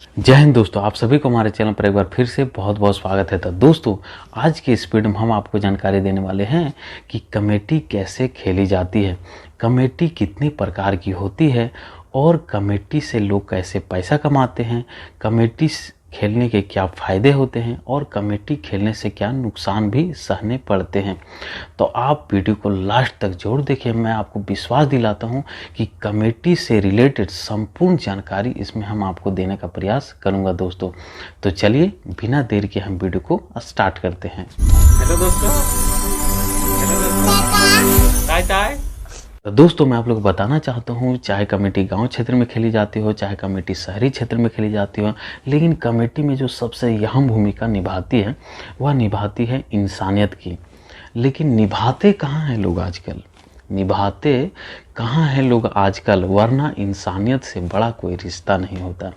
जय हिंद दोस्तों, आप सभी को हमारे चैनल पर एक बार फिर से बहुत बहुत स्वागत है। तो दोस्तों, आज के इस वीडियो में हम आपको जानकारी देने वाले हैं कि कमेटी कैसे खेली जाती है, कमेटी कितनी प्रकार की होती है और कमेटी से लोग कैसे पैसा कमाते हैं, कमेटी खेलने के क्या फ़ायदे होते हैं और कमेटी खेलने से क्या नुकसान भी सहने पड़ते हैं। तो आप वीडियो को लास्ट तक जरूर देखिए। मैं आपको विश्वास दिलाता हूं कि कमेटी से रिलेटेड संपूर्ण जानकारी इसमें हम आपको देने का प्रयास करूंगा दोस्तों। तो चलिए बिना देर के हम वीडियो को स्टार्ट करते हैं। हेलो दोस्तों, चाय चाय। तो दोस्तों, मैं आप लोग को बताना चाहता हूँ, चाहे कमेटी गांव क्षेत्र में खेली जाती हो, चाहे कमेटी शहरी क्षेत्र में खेली जाती हो, लेकिन कमेटी में जो सबसे अहम भूमिका निभाती है वह निभाती है इंसानियत की। लेकिन निभाते कहाँ हैं लोग आजकल, निभाते कहाँ हैं लोग आजकल, वरना इंसानियत से बड़ा कोई रिश्ता नहीं होता।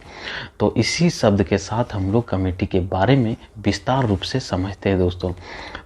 तो इसी शब्द के साथ हम लोग कमेटी के बारे में विस्तार रूप से समझते हैं दोस्तों।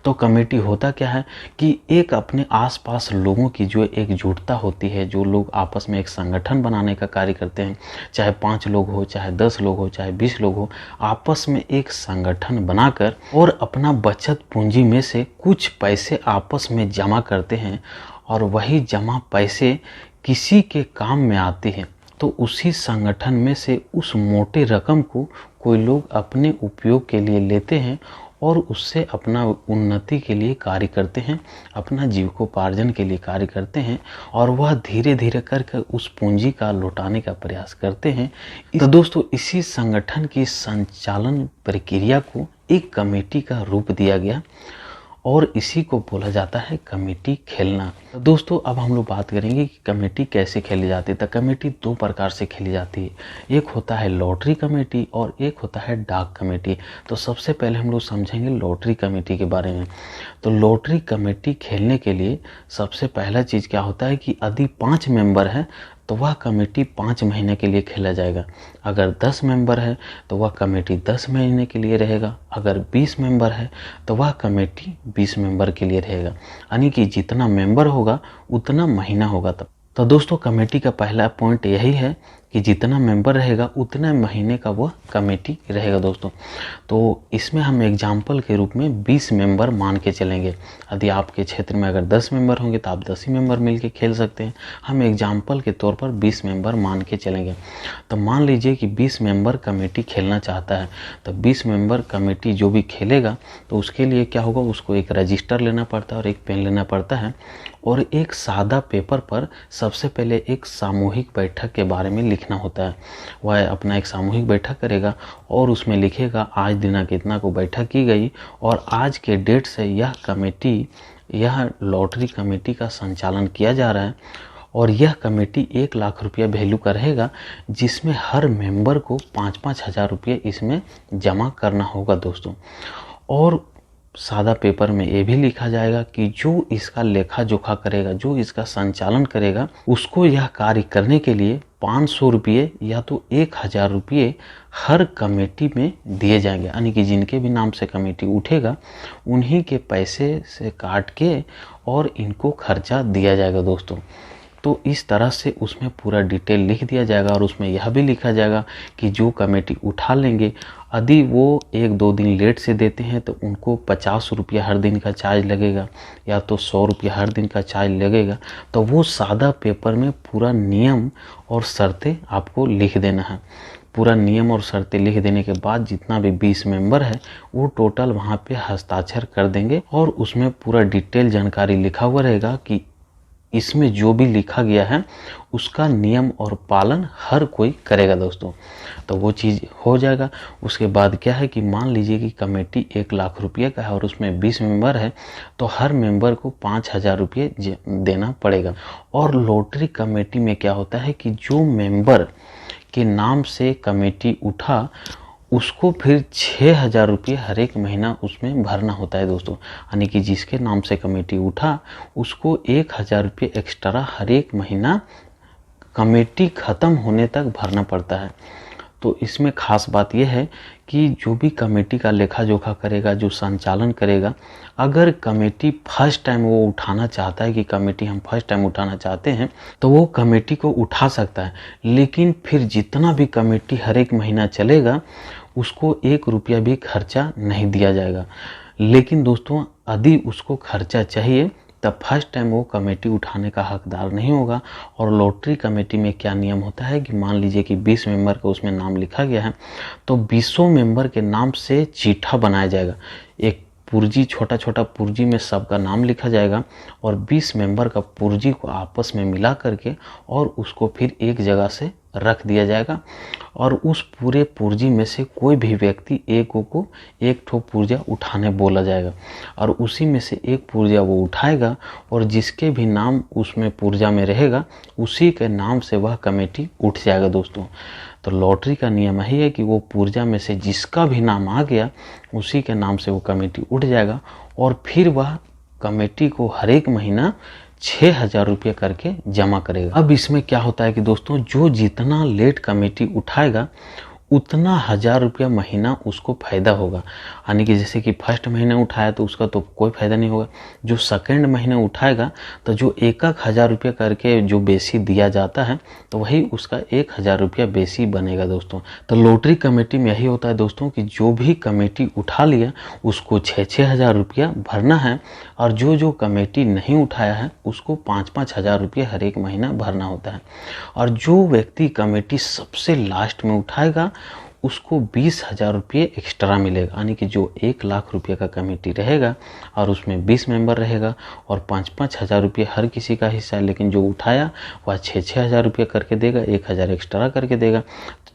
तो कमेटी होता क्या है कि एक अपने आसपास लोगों की जो एकजुटता होती है, जो लोग आपस में एक संगठन बनाने का कार्य करते हैं, चाहे 5 लोग हो, चाहे 10 लोग हो, चाहे 20 लोग हो, आपस में एक संगठन बनाकर और अपना बचत पूंजी में से कुछ पैसे आपस में जमा करते हैं और वही जमा पैसे किसी के काम में आते हैं। तो उसी संगठन में से उस मोटे रकम को कोई लोग अपने उपयोग के लिए लेते हैं और उससे अपना उन्नति के लिए कार्य करते हैं, अपना जीविकोपार्जन के लिए कार्य करते हैं और वह धीरे धीरे करके उस पूंजी का लौटाने का प्रयास करते हैं। तो दोस्तों, इसी संगठन की संचालन प्रक्रिया को एक कमेटी का रूप दिया गया और इसी को बोला जाता है कमेटी खेलना। तो दोस्तों, अब हम लोग बात करेंगे कि कमेटी कैसे खेली जाती है। तो कमेटी 2 प्रकार से खेली जाती है, एक होता है लॉटरी कमेटी और एक होता है डाक कमेटी। तो सबसे पहले हम लोग समझेंगे लॉटरी कमेटी के बारे में। तो लॉटरी कमेटी खेलने के लिए सबसे पहला चीज़ क्या होता है कि यदि 5 मेंबर हैं तो वह कमेटी 5 महीने के लिए खेला जाएगा। अगर 10 मेंबर है तो वह कमेटी 10 महीने के लिए रहेगा। अगर 20 मेंबर है तो वह कमेटी 20 मेंबर के लिए रहेगा, यानी कि जितना मेंबर होगा उतना महीना होगा। तब तो दोस्तों, कमेटी का पहला पॉइंट यही है कि जितना मेंबर रहेगा उतना महीने का वह कमेटी रहेगा दोस्तों। तो इसमें हम एग्जाम्पल के रूप में 20 मेंबर मान के चलेंगे। यदि आपके क्षेत्र में अगर 10 मेंबर होंगे तो आप 10 ही मेंबर मिलके खेल सकते हैं। हम एग्जाम्पल के तौर पर 20 मेंबर मान के चलेंगे। तो मान लीजिए कि 20 मेंबर कमेटी खेलना चाहता है, तो 20 मेंबर कमेटी जो भी खेलेगा तो उसके लिए क्या होगा, उसको एक रजिस्टर लेना पड़ता है और एक पेन लेना पड़ता है और एक सादा पेपर पर सबसे पहले एक सामूहिक बैठक के बारे में लिखना होता है। वह अपना एक सामूहिक बैठक करेगा और उसमें लिखेगा आज दिनांक इतना को बैठक की गई और आज के डेट से यह लॉटरी कमेटी का संचालन किया जा रहा है और यह कमेटी 1 लाख रुपया वैल्यू का रहेगा, जिसमें हर मेंबर को 5-5 हज़ार रुपये इसमें जमा करना होगा दोस्तों। और सादा पेपर में ये भी लिखा जाएगा कि जो इसका लेखा जोखा करेगा, जो इसका संचालन करेगा, उसको यह कार्य करने के लिए 500 रुपये या तो 1000 रुपये हर कमेटी में दिए जाएंगे, यानी कि जिनके भी नाम से कमेटी उठेगा उन्हीं के पैसे से काट के और इनको खर्चा दिया जाएगा दोस्तों। तो इस तरह से उसमें पूरा डिटेल लिख दिया जाएगा और उसमें यह भी लिखा जाएगा कि जो कमेटी उठा लेंगे, यदि वो 1-2 दिन लेट से देते हैं तो उनको 50 रुपया हर दिन का चार्ज लगेगा या तो 100 रुपया हर दिन का चार्ज लगेगा। तो वो सादा पेपर में पूरा नियम और शर्तें आपको लिख देना है। पूरा नियम और शर्तें लिख देने के बाद जितना भी 20 मेंबर है वो टोटल वहाँ पे हस्ताक्षर कर देंगे और उसमें पूरा डिटेल जानकारी लिखा हुआ रहेगा कि इसमें जो भी लिखा गया है उसका नियम और पालन हर कोई करेगा दोस्तों। तो वो चीज़ हो जाएगा। उसके बाद क्या है कि मान लीजिए कि कमेटी 1 लाख रुपये का है और उसमें 20 मेंबर है, तो हर मेंबर को 5,000 रुपये देना पड़ेगा। और लॉटरी कमेटी में क्या होता है कि जो मेंबर के नाम से कमेटी उठा उसको फिर 6,000 रुपये हर एक महीना उसमें भरना होता है दोस्तों, यानी कि जिसके नाम से कमेटी उठा उसको 1,000 रुपये एक्स्ट्रा हर एक महीना कमेटी ख़त्म होने तक भरना पड़ता है। तो इसमें ख़ास बात यह है कि जो भी कमेटी का लेखा जोखा करेगा, जो संचालन करेगा, अगर कमेटी फर्स्ट टाइम वो उठाना चाहता है कि कमेटी हम फर्स्ट टाइम उठाना चाहते हैं, तो वो कमेटी को उठा सकता है। लेकिन फिर जितना भी कमेटी हर एक महीना चलेगा उसको 1 रुपया भी खर्चा नहीं दिया जाएगा। लेकिन दोस्तों यदि उसको खर्चा चाहिए तब फर्स्ट टाइम वो कमेटी उठाने का हकदार नहीं होगा। और लॉटरी कमेटी में क्या नियम होता है कि मान लीजिए कि 20 मेंबर का उसमें नाम लिखा गया है, तो 20 मेंबर के नाम से चिट्ठा बनाया जाएगा। एक पुर्जी, छोटा छोटा पुर्जी में सबका नाम लिखा जाएगा और 20 मेंबर का पुर्जी को आपस में मिला करके और उसको फिर एक जगह से रख दिया जाएगा। और उस पूरे पुर्जी में से कोई भी व्यक्ति एक ठो पुर्जा उठाने बोला जाएगा और उसी में से एक पुर्जा वो उठाएगा और जिसके भी नाम उसमें पुर्जा में रहेगा उसी के नाम से वह कमेटी उठ जाएगा दोस्तों। तो लॉटरी का नियम यही है कि वो पुर्जा में से जिसका भी नाम आ गया उसी के नाम से वो कमेटी उठ जाएगा और फिर वह कमेटी को हर एक महीना 6,000 रुपये करके जमा करेगा। अब इसमें क्या होता है कि दोस्तों जो जितना लेट कमेटी उठाएगा उतना 1,000 रुपया महीना उसको फ़ायदा होगा। यानी कि जैसे कि फर्स्ट महीने उठाया तो उसका तो कोई फ़ायदा नहीं होगा। जो सेकंड महीने उठाएगा तो जो 1,000 रुपया करके जो बेसी दिया जाता है तो वही उसका 1,000 रुपया बेसी बनेगा दोस्तों। तो लॉटरी कमेटी में यही होता है दोस्तों कि जो भी कमेटी उठा लिया उसको 6,000 रुपया भरना है और जो कमेटी नहीं उठाया है उसको 5,000 रुपये हर एक महीना भरना होता है। और जो व्यक्ति कमेटी सबसे लास्ट में उठाएगा उसको 20,000 रुपये एक्स्ट्रा मिलेगा। यानी कि जो 1,00,000 रुपये का कमेटी रहेगा और उसमें 20 मेंबर रहेगा और 5,000 रुपये हर किसी का हिस्सा है, लेकिन जो उठाया वह 6,000 रुपये करके देगा, 1,000 एक्स्ट्रा करके देगा।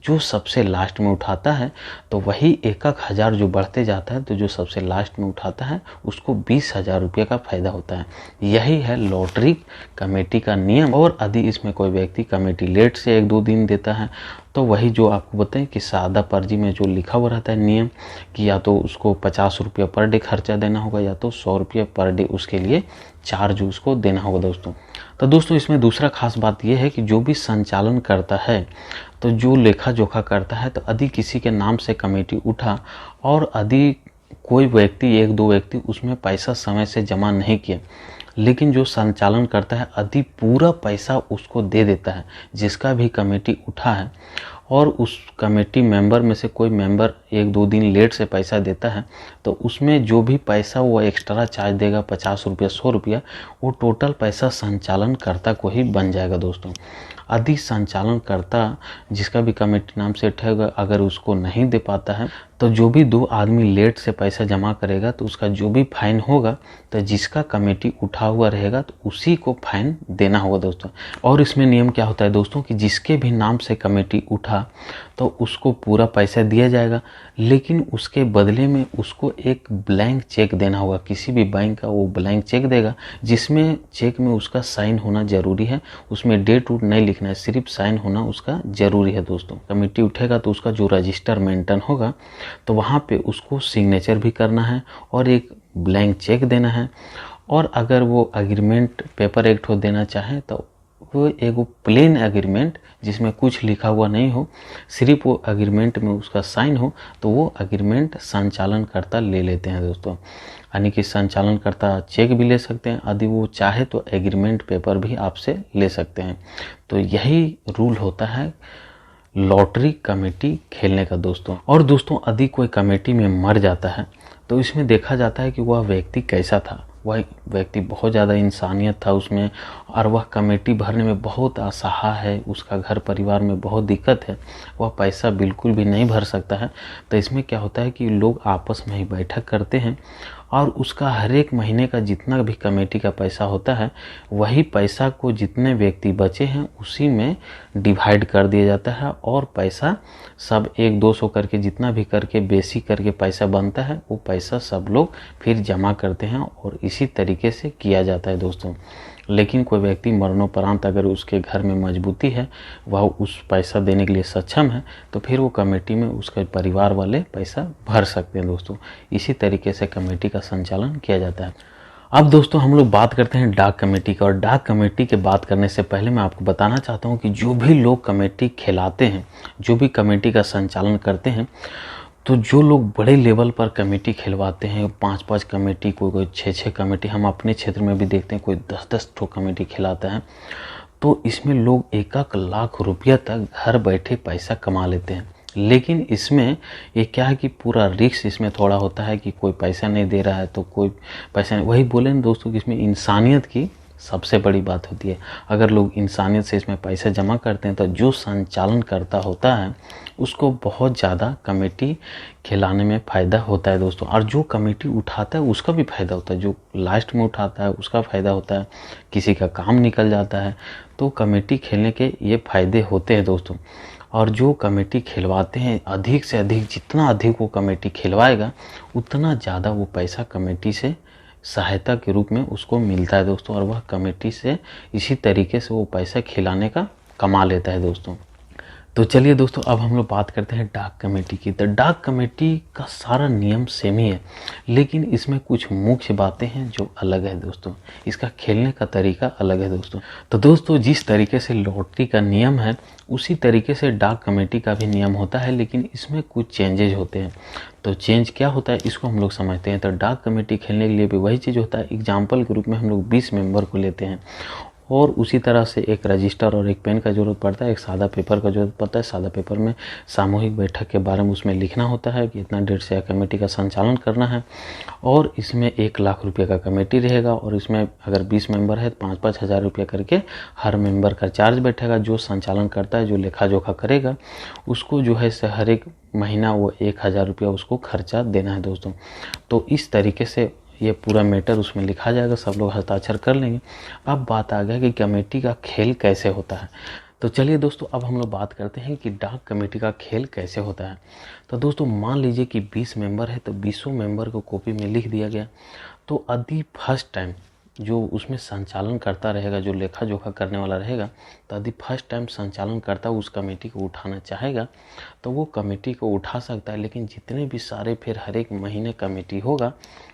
जो सबसे लास्ट में उठाता है तो वही 1,000 जो बढ़ते जाता है, तो जो सबसे लास्ट में उठाता है उसको 20,000 रुपये का फ़ायदा होता है। यही है लॉटरी कमेटी का नियम। और यदि इसमें कोई व्यक्ति कमेटी लेट से 1-2 दिन देता है तो वही जो आपको बताएं कि सादा पर्ची में जो लिखा हुआ रहता है नियम कि या तो उसको 50 रुपया पर डे खर्चा देना होगा या तो 100 रुपया पर डे उसके लिए चार्ज उसको देना होगा दोस्तों। तो दोस्तों इसमें दूसरा खास बात यह है कि जो भी संचालन करता है, तो जो लेखा जोखा करता है, तो यदि किसी के नाम से कमेटी उठा और यदि कोई व्यक्ति 1-2 व्यक्ति उसमें पैसा समय से जमा नहीं किया, लेकिन जो संचालन करता है यदि पूरा पैसा उसको दे देता है जिसका भी कमेटी उठा है और उस कमेटी मेंबर में से कोई मेंबर 1-2 दिन लेट से पैसा देता है, तो उसमें जो भी पैसा वो एक्स्ट्रा चार्ज देगा 50 रुपया 100 रुपया, वो टोटल पैसा संचालनकर्ता को ही बन जाएगा दोस्तों। यदि संचालनकर्ता जिसका भी कमेटी नाम से उठेगा अगर उसको नहीं दे पाता है तो जो भी 2 आदमी लेट से पैसा जमा करेगा तो उसका जो भी फाइन होगा तो जिसका कमेटी उठा हुआ रहेगा तो उसी को फाइन देना होगा दोस्तों। और इसमें नियम क्या होता है दोस्तों कि जिसके भी नाम से कमेटी उठा तो उसको पूरा पैसा दिया जाएगा, लेकिन उसके बदले में उसको एक ब्लैंक चेक देना होगा। किसी भी बैंक का वो ब्लैंक चेक देगा जिसमें चेक में उसका साइन होना जरूरी है, उसमें डेट उट नहीं लिखना है, सिर्फ साइन होना उसका जरूरी है दोस्तों। कमेटी उठेगा तो उसका जो रजिस्टर मेंटेन होगा तो वहाँ पे उसको सिग्नेचर भी करना है और एक ब्लैंक चेक देना है। और अगर वो एग्रीमेंट पेपर एक्ट हो देना चाहे तो वो एक प्लेन एग्रीमेंट जिसमें कुछ लिखा हुआ नहीं हो, सिर्फ वो एग्रीमेंट में उसका साइन हो, तो वो एग्रीमेंट संचालनकर्ता ले लेते हैं दोस्तों। यानी कि संचालनकर्ता चेक भी ले सकते हैं, यदि वो चाहे तो एग्रीमेंट पेपर भी आपसे ले सकते हैं। तो यही रूल होता है लॉटरी कमेटी खेलने का दोस्तों। और दोस्तों यदि कोई कमेटी में मर जाता है तो इसमें देखा जाता है कि वह व्यक्ति कैसा था। वह व्यक्ति बहुत ज़्यादा इंसानियत था उसमें और वह कमेटी भरने में बहुत असहाय है, उसका घर परिवार में बहुत दिक्कत है, वह पैसा बिल्कुल भी नहीं भर सकता है। तो इसमें क्या होता है कि लोग आपस में ही बैठक करते हैं और उसका हर एक महीने का जितना भी कमेटी का पैसा होता है वही पैसा को जितने व्यक्ति बचे हैं उसी में डिवाइड कर दिया जाता है और पैसा सब 100-200 करके जितना भी करके बेसी करके पैसा बनता है वो पैसा सब लोग फिर जमा करते हैं और इसी तरीके से किया जाता है दोस्तों। लेकिन कोई व्यक्ति मरणोपरांत अगर उसके घर में मजबूती है, वह उस पैसा देने के लिए सक्षम है, तो फिर वो कमेटी में उसके परिवार वाले पैसा भर सकते हैं दोस्तों। इसी तरीके से कमेटी का संचालन किया जाता है। अब दोस्तों हम लोग बात करते हैं डाक कमेटी का। और डाक कमेटी के बात करने से पहले मैं आपको बताना चाहता हूँ कि जो भी लोग कमेटी खिलाते हैं, जो भी कमेटी का संचालन करते हैं, तो जो लोग बड़े लेवल पर कमेटी खिलवाते हैं, 5-5 कमेटी, कोई 6-6 कमेटी, हम अपने क्षेत्र में भी देखते हैं कोई 10-10 ठो कमेटी खिलाता है, तो इसमें लोग 1-1 लाख रुपया तक घर बैठे पैसा कमा लेते हैं। लेकिन इसमें ये क्या है कि पूरा रिस्क इसमें थोड़ा होता है कि कोई पैसा नहीं दे रहा है तो कोई पैसा नहीं, वही बोले ना दोस्तों कि इसमें इंसानियत की सबसे बड़ी बात होती है। अगर लोग इंसानियत से इसमें पैसा जमा करते हैं तो जो संचालन करता होता है उसको बहुत ज़्यादा कमेटी खिलाने में फ़ायदा होता है दोस्तों, और जो कमेटी उठाता है उसका भी फ़ायदा होता है, जो लास्ट में उठाता है उसका फ़ायदा होता है, किसी का काम निकल जाता है। तो कमेटी खेलने के ये फ़ायदे होते हैं दोस्तों। और जो कमेटी खिलवाते हैं, अधिक से अधिक जितना अधिक वो कमेटी खिलवाएगा उतना ज़्यादा वो पैसा कमेटी से सहायता के रूप में उसको मिलता है दोस्तों, और वह कमेटी से इसी तरीके से वो पैसा खिलाने का कमा लेता है दोस्तों। तो चलिए दोस्तों, अब हम लोग बात करते हैं डाक कमेटी की। तो डाक कमेटी का सारा नियम सेम ही है, लेकिन इसमें कुछ मुख्य बातें हैं जो अलग है दोस्तों। इसका खेलने का तरीका अलग है दोस्तों। तो दोस्तों, जिस तरीके से लॉटरी का नियम है उसी तरीके से डाक कमेटी का भी नियम होता है, लेकिन इसमें कुछ चेंजेज होते हैं। तो चेंज क्या होता है इसको हम लोग समझते हैं। तो डाक कमेटी खेलने के लिए भी वही चीज़ होता है। एग्जाम्पल के रूप में हम लोग 20 मेंबर को लेते हैं, और उसी तरह से एक रजिस्टर और एक पेन का ज़रूरत पड़ता है, एक सादा पेपर का ज़रूरत पड़ता है। सादा पेपर में सामूहिक बैठक के बारे में उसमें लिखना होता है कि इतना डेट से कमेटी का संचालन करना है, और इसमें 1 लाख रुपये का कमेटी रहेगा, और इसमें अगर 20 मेंबर है तो 5-5 हज़ार रुपये करके हर मेंबर का चार्ज बैठेगा। जो संचालन करता है, जो लेखा जोखा करेगा, उसको जो है से हर एक महीना वो 1,000 रुपया उसको खर्चा देना है दोस्तों। तो इस तरीके से ये पूरा मैटर उसमें लिखा जाएगा, सब लोग हस्ताक्षर कर लेंगे। अब बात आ गया कि कमेटी का खेल कैसे होता है। तो चलिए दोस्तों, अब हम लोग बात करते हैं कि डाक कमेटी का खेल कैसे होता है। तो दोस्तों, मान लीजिए कि 20 मेंबर है, तो 20 मेंबर को कॉपी में लिख दिया गया। तो यदि फर्स्ट टाइम जो उसमें संचालन करता रहेगा, जो लेखा जोखा करने वाला रहेगा, तो यदि फर्स्ट टाइम संचालन करता उस कमेटी को उठाना चाहेगा तो वो कमेटी को उठा सकता है। लेकिन जितने भी सारे फिर हर एक महीने कमेटी होगा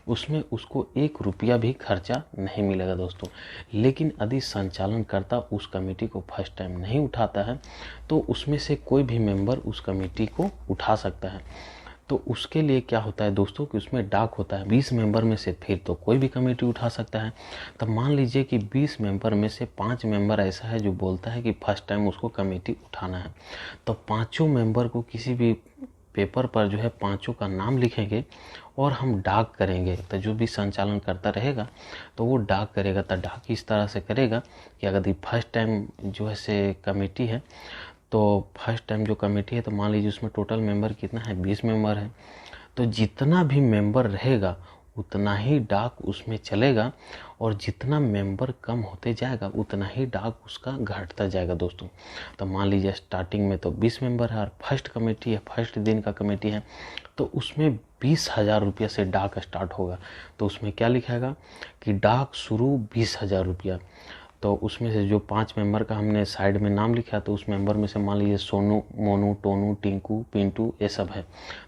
उसमें उसको 1 रुपया भी खर्चा नहीं मिलेगा दोस्तों। लेकिन यदि संचालन करता उस कमेटी को फर्स्ट टाइम नहीं उठाता है तो उसमें से कोई भी मेंबर उस कमेटी को उठा सकता है। तो उसके लिए क्या होता है दोस्तों कि उसमें डाक होता है। 20 मेंबर में से फिर तो कोई भी कमेटी उठा सकता है। तब मान लीजिए कि 20 मेंबर में से 5 मेंबर ऐसा है जो बोलता है कि फर्स्ट टाइम उसको कमेटी उठाना है, तो पाँचों मेंबर को किसी भी पेपर पर जो है पाँचों का नाम लिखेंगे और हम डाक करेंगे। तो जो भी संचालन करता रहेगा तो वो डाक करेगा। तो डाक इस तरह से करेगा कि अगर फर्स्ट टाइम जो है से कमेटी है, तो फर्स्ट टाइम जो कमेटी है तो मान लीजिए उसमें टोटल मेंबर कितना है, 20 मेंबर है। तो जितना भी मेंबर रहेगा उतना ही डाक उसमें चलेगा, और जितना मेंबर कम होते जाएगा उतना ही डाक उसका घटता जाएगा दोस्तों। तो मान लीजिए स्टार्टिंग में तो 20 मेंबर है और फर्स्ट कमेटी है, फर्स्ट दिन का कमेटी है, तो उसमें 20,000 रुपया से डाक स्टार्ट होगा। तो उसमें क्या लिखाएगा कि डाक शुरू 20,000 रुपया। तो उसमें से जो 5 मेंबर का हमने साइड में नाम लिखा, तो उस मेंबर में से मान लीजिए सोनू, मोनू, टोनू, टिंकू, पिंटू, ये सब है।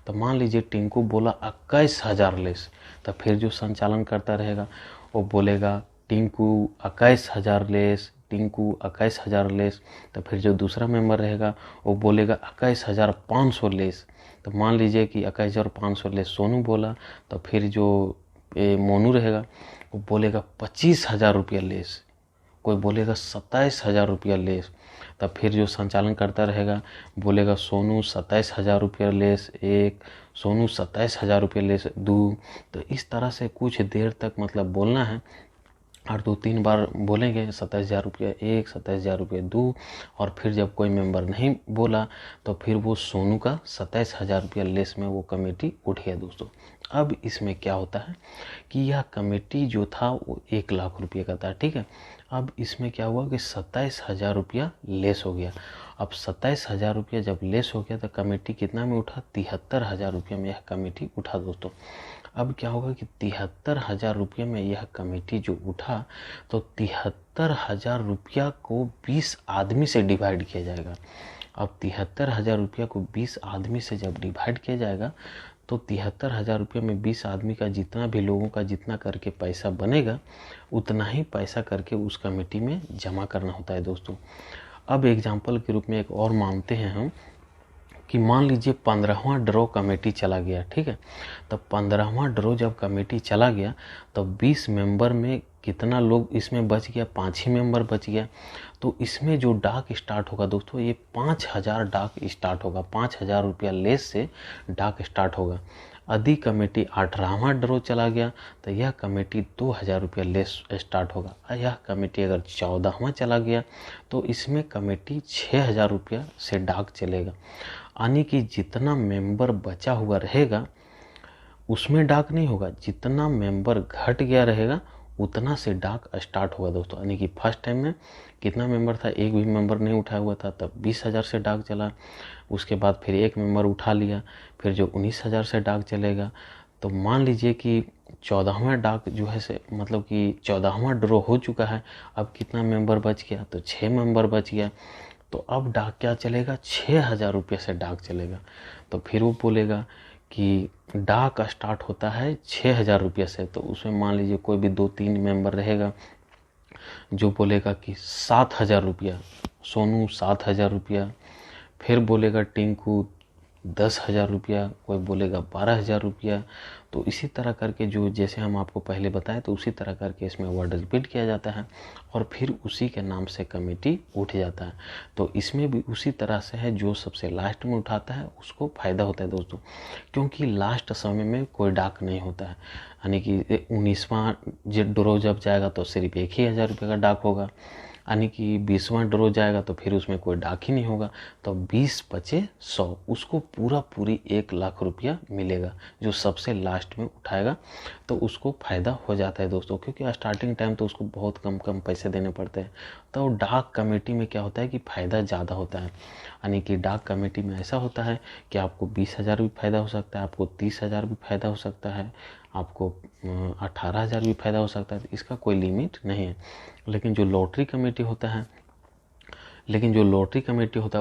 तो मान लीजिए टिंकू बोला 21,000 लेस, तो फिर जो संचालन करता रहेगा वो बोलेगा टिंकू 21,000 लेस, टिंकू 21,000 लेस। तो फिर जो दूसरा मेंबर रहेगा वो बोलेगा 21,500 लेस। तो मान लीजिए कि 21,500 लेस सोनू बोला, तो फिर जो मोनू रहेगा वो बोलेगा 25,000 रुपया लेस, कोई बोलेगा 27,000 रुपया लेस। तब फिर जो संचालन करता रहेगा बोलेगा सोनू 27,000 रुपया लेस 1, सोनू 27,000 रुपया लेस 2। तो इस तरह से कुछ देर तक मतलब बोलना है, और 2-3 बार बोलेंगे 27,000 रुपया 1, 27,000 रुपया 2, और फिर जब कोई मेंबर नहीं बोला तो फिर वो सोनू का 27,000 रुपया लेस में वो कमेटी उठ गया दोस्तों। अब इसमें क्या होता है कि यह कमेटी जो था वो 1 लाख रुपये का था, ठीक है। अब इसमें क्या हुआ कि 27,000 रुपया लेस हो गया। अब 27,000 रुपया जब लेस हो गया तो कमेटी कितना में उठा, 73,000 रुपये में यह कमेटी उठा दोस्तों। अब क्या होगा कि 73,000 रुपये में यह कमेटी जो उठा, तो 73,000 रुपया को 20 आदमी से डिवाइड किया जाएगा। अब 73,000 रुपया को 20 आदमी से जब डिवाइड किया जाएगा तो 73,000 रुपये में 20 आदमी का जितना भी लोगों का जितना करके पैसा बनेगा उतना ही पैसा करके उस कमेटी में जमा करना होता है दोस्तों। अब एग्जाम्पल के रूप में एक और मानते हैं हम कि मान लीजिए 15वां ड्रॉ कमेटी चला गया, ठीक है। तो 15वां ड्रॉ जब कमेटी चला गया तो 20 मेंबर में कितना लोग इसमें बच गया, 5 ही मेंबर बच गया। तो इसमें जो डाक स्टार्ट होगा दोस्तों, ये 5000 डाक स्टार्ट होगा, 5000 रुपया लेस से डाक स्टार्ट होगा। यदि कमेटी 18वां ड्रॉ चला गया तो यह कमेटी 2000 रुपया लेस स्टार्ट होगा। यह कमेटी अगर 14वां चला गया तो इसमें कमेटी 6000 रुपया से डाक चलेगा। यानी कि जितना मेंबर बचा हुआ रहेगा उसमें डाक नहीं होगा, जितना मेंबर घट गया रहेगा उतना से डाक स्टार्ट होगा दोस्तों। यानी कि फर्स्ट टाइम में कितना मेंबर था, एक भी मेंबर नहीं उठाया हुआ था, तब 20,000 से डाक चला। उसके बाद फिर एक मेंबर उठा लिया, फिर जो 19,000 से डाक चलेगा। तो मान लीजिए कि 14वां डाक जो है से मतलब कि 14वां ड्रॉ हो चुका है। अब कितना मेंबर बच गया, तो 6 मेंबर बच गया। तो अब डाक क्या चलेगा, 6000 रुपये से डाक चलेगा। तो फिर वो बोलेगा कि डाक स्टार्ट होता है 6000 रुपये से। तो उसमें मान लीजिए कोई भी 2-3 मेंबर रहेगा जो बोलेगा कि 7000 रुपया, सोनू 7000 रुपया, फिर बोलेगा टिंकू 10,000 रुपया, कोई बोलेगा 12,000 रुपया। तो इसी तरह करके जो जैसे हम आपको पहले बताए तो उसी तरह करके इसमें वर्ड रिपीट किया जाता है और फिर उसी के नाम से कमेटी उठ जाता है। तो इसमें भी उसी तरह से है, जो सबसे लास्ट में उठाता है उसको फ़ायदा होता है दोस्तों, क्योंकि लास्ट समय में कोई डाक नहीं होता है। यानी कि 19वां ड्रॉ जब जाएगा तो सिर्फ 1,000 रुपये का डाक होगा। यानी कि 20वां ड्रॉ जाएगा तो फिर उसमें कोई डाक ही नहीं होगा। तो 20 बचे 100, उसको पूरी 1 लाख रुपया मिलेगा। जो सबसे लास्ट में उठाएगा तो उसको फ़ायदा हो जाता है दोस्तों, क्योंकि स्टार्टिंग टाइम तो उसको बहुत कम पैसे देने पड़ते हैं। तो डाक कमेटी में क्या होता है कि फ़ायदा ज़्यादा होता है। यानी कि डाक कमेटी में ऐसा होता है कि आपको 20,000 भी फ़ायदा हो सकता है, आपको 30,000 भी फ़ायदा हो सकता है, आपको 18,000 भी फ़ायदा हो सकता है। इसका कोई लिमिट नहीं है। लेकिन जो लॉटरी कमेटी होता है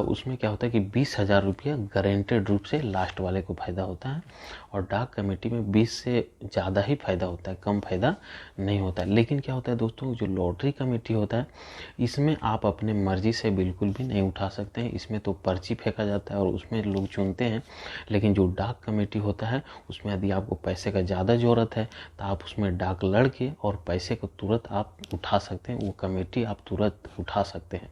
उसमें क्या होता है कि 20,000 रुपया गारंटेड रूप से लास्ट वाले को फ़ायदा होता है, और डाक कमेटी में 20 से ज़्यादा ही फ़ायदा होता है, कम फ़ायदा नहीं होता है। लेकिन क्या होता है दोस्तों, जो लॉटरी कमेटी होता है इसमें आप अपने मर्ज़ी से बिल्कुल भी नहीं उठा सकते हैं। इसमें तो पर्ची फेंका जाता है और उसमें लोग चुनते हैं। लेकिन जो डाक कमेटी होता है उसमें यदि आपको पैसे का ज़्यादा ज़रूरत है तो आप उसमें डाक लड़ के और पैसे को तुरंत आप उठा सकते हैं, वो कमेटी आप तुरंत उठा सकते हैं।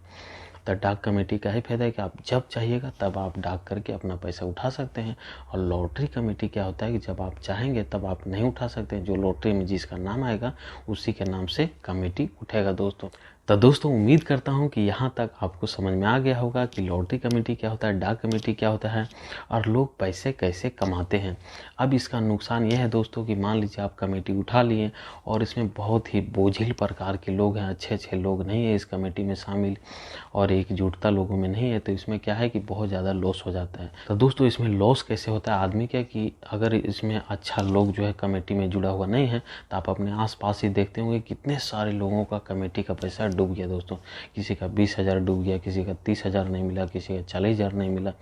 तो डाक कमेटी का ही फायदा है कि आप जब चाहिएगा तब आप डाक करके अपना पैसा उठा सकते हैं। और लॉटरी कमेटी क्या होता है कि जब आप चाहेंगे तब आप नहीं उठा सकते हैं। जो लॉटरी में जिसका नाम आएगा उसी के नाम से कमेटी उठेगा दोस्तों। तो दोस्तों उम्मीद करता हूं कि यहाँ तक आपको समझ में आ गया होगा कि लॉटरी कमेटी क्या होता है, डाक कमेटी क्या होता है और लोग पैसे कैसे कमाते हैं। अब इसका नुकसान यह है दोस्तों कि मान लीजिए आप कमेटी उठा लिए और इसमें बहुत ही बोझिल प्रकार के लोग हैं, अच्छे लोग नहीं है इस कमेटी में शामिल और एकजुटता लोगों में नहीं है, तो इसमें क्या है कि बहुत ज़्यादा लॉस हो जाता है। तो दोस्तों इसमें लॉस कैसे होता है आदमी का कि अगर इसमें अच्छा लोग जो है कमेटी में जुड़ा हुआ नहीं है तो आप अपने आसपास ही देखते होंगे कितने सारे लोगों का कमेटी का पैसा डूब गया दोस्तों। किसी का 20,000 डूब गया, किसी का 30,000 नहीं मिला, किसी का 40,000 नहीं मिला।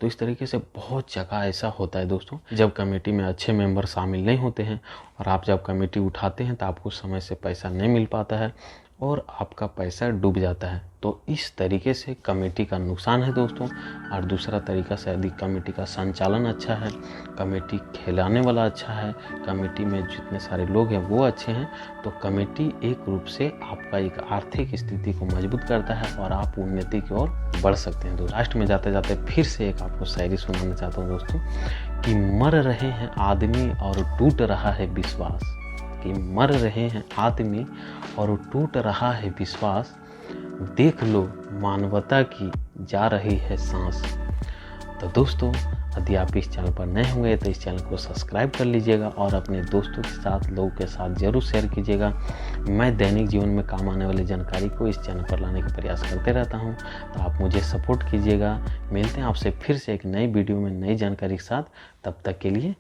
तो इस तरीके से बहुत जगह ऐसा होता है दोस्तों, जब कमेटी में अच्छे मेंबर शामिल नहीं होते हैं और आप जब कमेटी उठाते हैं तो आपको समय से पैसा नहीं मिल पाता है और आपका पैसा डूब जाता है। तो इस तरीके से कमेटी का नुकसान है दोस्तों। और दूसरा तरीका से यदि कमेटी का संचालन अच्छा है, कमेटी खिलाने वाला अच्छा है, कमेटी में जितने सारे लोग हैं वो अच्छे हैं, तो कमेटी एक रूप से आपका एक आर्थिक स्थिति को मजबूत करता है और आप उन्नति की ओर बढ़ सकते हैं। दोस्तों लास्ट में जाते जाते फिर से एक आपको शायरी सुनाना चाहता हूँ दोस्तों कि मर रहे हैं आदमी और टूट रहा है विश्वास, कि मर रहे हैं आदमी और टूट रहा है विश्वास, देख लो मानवता की जा रही है सांस। तो दोस्तों यदि आप इस चैनल पर नए होंगे तो इस चैनल को सब्सक्राइब कर लीजिएगा और अपने दोस्तों के साथ, लोगों के साथ ज़रूर शेयर कीजिएगा। मैं दैनिक जीवन में काम आने वाली जानकारी को इस चैनल पर लाने का प्रयास करते रहता हूं, तो आप मुझे सपोर्ट कीजिएगा। मिलते हैं आपसे फिर से एक नई वीडियो में नई जानकारी के साथ। तब तक के लिए